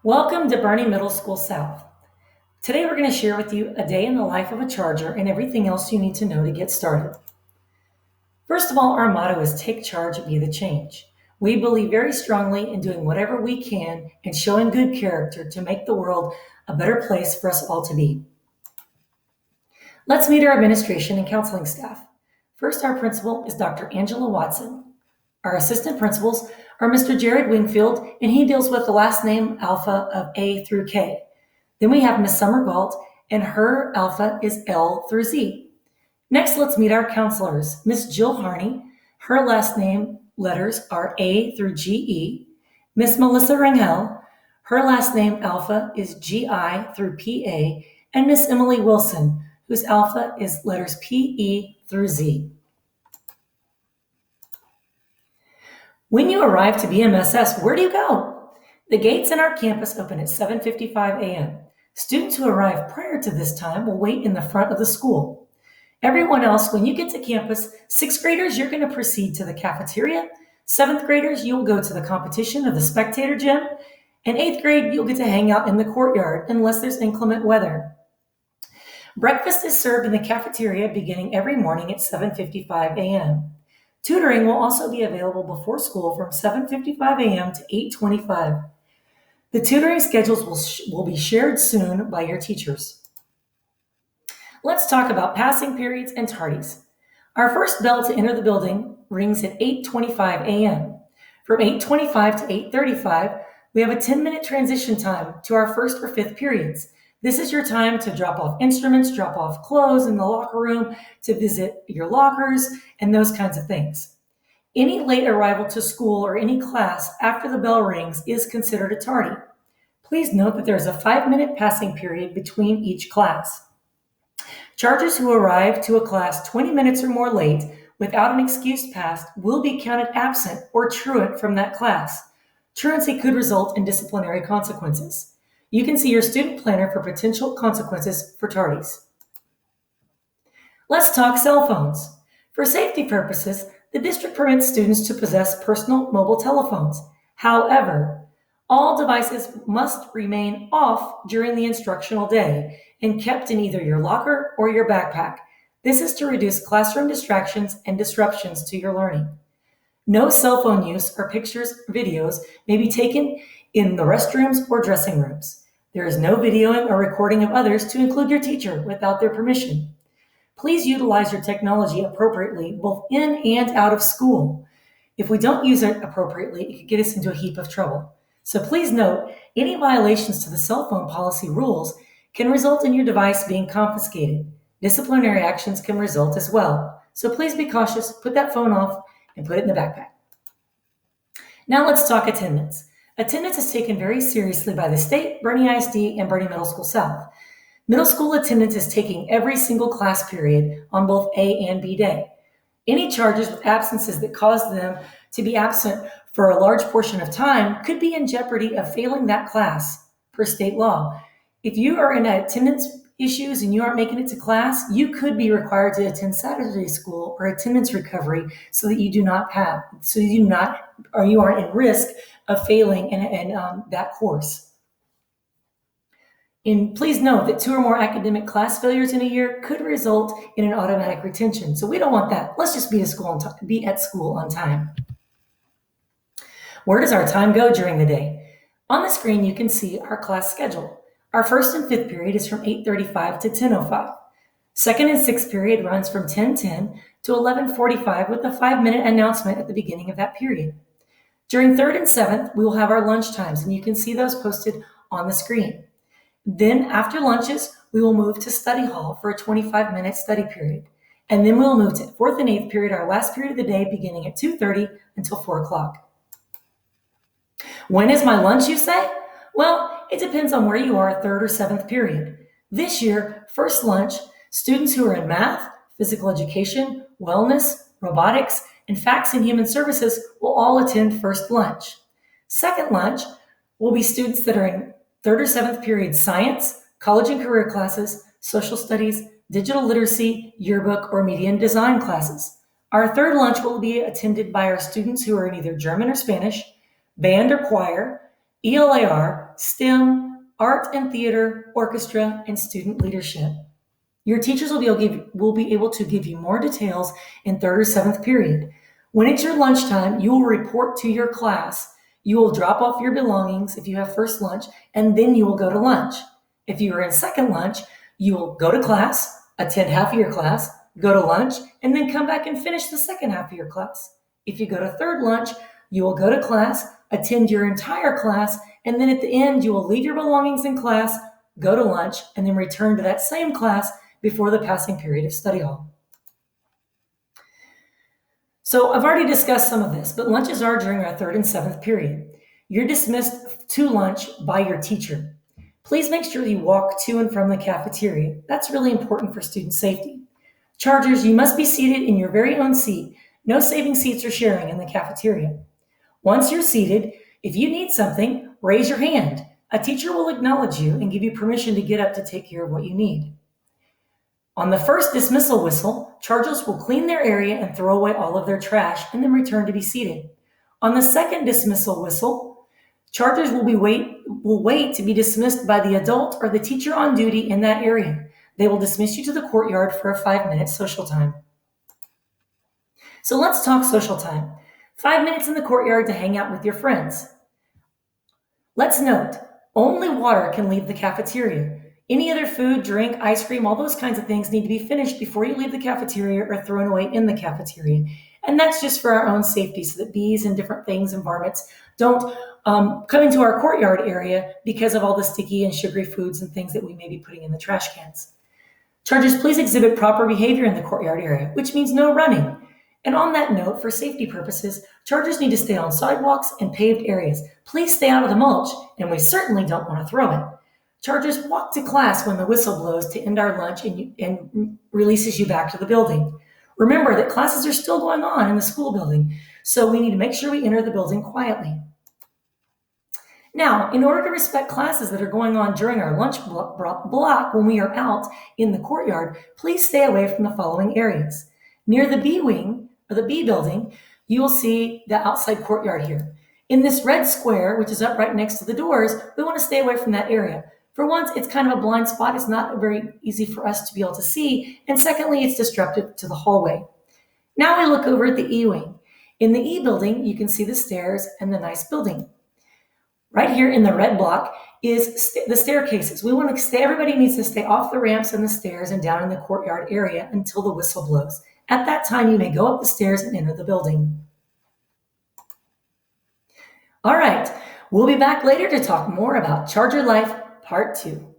Welcome to Bernie Middle School South. Today we're going to share with you a day in the life of a Charger and everything else you need to know to get started. First of all, our motto is take charge, be the change. We believe very strongly in doing whatever we can and showing good character to make the world a better place for us all to be. Let's meet our administration and counseling staff. First, our principal is Dr. Angela Watson. Our assistant principals are Mr. Jared Wingfield, and he deals with the last name alpha of A through K. Then we have Miss Summer Galt, and her alpha is L through Z. Next, let's meet our counselors. Miss Jill Harney, her last name letters are A through GE. Miss Melissa Rangel, her last name alpha is GI through PA. And Miss Emily Wilson, whose alpha is letters PE through Z. When you arrive to BMSS, where do you go? The gates in our campus open at 7:55 a.m. Students who arrive prior to this time will wait in the front of the school. Everyone else, when you get to campus, 6th graders, you're going to proceed to the cafeteria. 7th graders, you'll go to the competition of the spectator gym. And 8th grade, you'll get to hang out in the courtyard unless there's inclement weather. Breakfast is served in the cafeteria beginning every morning at 7:55 a.m. Tutoring will also be available before school from 7:55 a.m. to 8:25. The tutoring schedules will be shared soon by your teachers. Let's talk about passing periods and tardies. Our first bell to enter the building rings at 8:25 a.m. From 8:25 to 8:35, we have a 10-minute transition time to our first or fifth periods. This is your time to drop off instruments, drop off clothes in the locker room, to visit your lockers, and those kinds of things. Any late arrival to school or any class after the bell rings is considered a tardy. Please note that there is a 5-minute passing period between each class. Chargers who arrive to a class 20 minutes or more late without an excuse passed will be counted absent or truant from that class. Truancy could result in disciplinary consequences. You can see your student planner for potential consequences for tardies. Let's talk cell phones. For safety purposes, the district permits students to possess personal mobile telephones. However, all devices must remain off during the instructional day and kept in either your locker or your backpack. This is to reduce classroom distractions and disruptions to your learning. No cell phone use or pictures, videos may be taken in the restrooms or dressing rooms. There is no videoing or recording of others to include your teacher without their permission. Please utilize your technology appropriately, both in and out of school. If we don't use it appropriately, it could get us into a heap of trouble. So please note, any violations to the cell phone policy rules can result in your device being confiscated. Disciplinary actions can result as well. So please be cautious, put that phone off, and put it in the backpack. Now let's talk attendance. Attendance is taken very seriously by the state, Bernie ISD, and Bernie Middle School South. Middle school attendance is taking every single class period on both A and B day. Any charges with absences that cause them to be absent for a large portion of time could be in jeopardy of failing that class per state law. If you are in attendance issues and you aren't making it to class, you could be required to attend Saturday school or attendance recovery so that you aren't in risk of failing in that course. And please note that 2 or more academic class failures in a year could result in an automatic retention. So we don't want that. Let's just be at school on time. Where does our time go during the day? On the screen, you can see our class schedule. Our first and fifth period is from 8:35 to 10:05. Second and sixth period runs from 10:10 to 11:45 with a 5-minute announcement at the beginning of that period. During third and seventh, we will have our lunch times, and you can see those posted on the screen. Then after lunches, we will move to study hall for a 25-minute study period. And then we'll move to fourth and eighth period, our last period of the day, beginning at 2:30 until 4 o'clock. When is my lunch, you say? Well, it depends on where you are, third or seventh period. This year, first lunch, students who are in math, physical education, wellness, robotics, and facts and human services will all attend first lunch. Second lunch will be students that are in third or seventh period science, college and career classes, social studies, digital literacy, yearbook, or media and design classes. Our third lunch will be attended by our students who are in either German or Spanish, band or choir, ELAR, STEM, art and theater, orchestra, and student leadership. Your teachers will be able to give you more details in third or seventh period. When it's your lunchtime, you will report to your class. You will drop off your belongings if you have first lunch, and then you will go to lunch. If you are in second lunch, you will go to class, attend half of your class, go to lunch, and then come back and finish the second half of your class. If you go to third lunch, you will go to class, attend your entire class, and then at the end, you will leave your belongings in class, go to lunch, and then return to that same class before the passing period of study hall. So I've already discussed some of this, but lunches are during our third and seventh period. You're dismissed to lunch by your teacher. Please make sure you walk to and from the cafeteria. That's really important for student safety. Chargers, you must be seated in your very own seat. No saving seats or sharing in the cafeteria. Once you're seated, if you need something, raise your hand. A teacher will acknowledge you and give you permission to get up to take care of what you need. On the first dismissal whistle, chargers will clean their area and throw away all of their trash and then return to be seated. On the second dismissal whistle, chargers will wait to be dismissed by the adult or the teacher on duty in that area. They will dismiss you to the courtyard for a 5-minute social time. So let's talk social time. 5 minutes in the courtyard to hang out with your friends. Let's note, only water can leave the cafeteria. Any other food, drink, ice cream, all those kinds of things need to be finished before you leave the cafeteria or thrown away in the cafeteria. And that's just for our own safety so that bees and different things and varmints don't come into our courtyard area because of all the sticky and sugary foods and things that we may be putting in the trash cans. Chargers, please exhibit proper behavior in the courtyard area, which means no running. And on that note, for safety purposes, chargers need to stay on sidewalks and paved areas. Please stay out of the mulch, and we certainly don't want to throw it. Chargers, walk to class when the whistle blows to end our lunch and releases you back to the building. Remember that classes are still going on in the school building, so we need to make sure we enter the building quietly. Now, in order to respect classes that are going on during our lunch block when we are out in the courtyard, please stay away from the following areas. Near the B wing, or the B building, you will see the outside courtyard here. In this red square, which is up right next to the doors, we want to stay away from that area. For once, it's kind of a blind spot. It's not very easy for us to be able to see. And secondly, it's disruptive to the hallway. Now we look over at the E wing. In the E building, you can see the stairs and the nice building. Right here in the red block is the staircases. We want to stay, everybody needs to stay off the ramps and the stairs and down in the courtyard area until the whistle blows. At that time, you may go up the stairs and enter the building. All right, we'll be back later to talk more about Charger Life Part 2.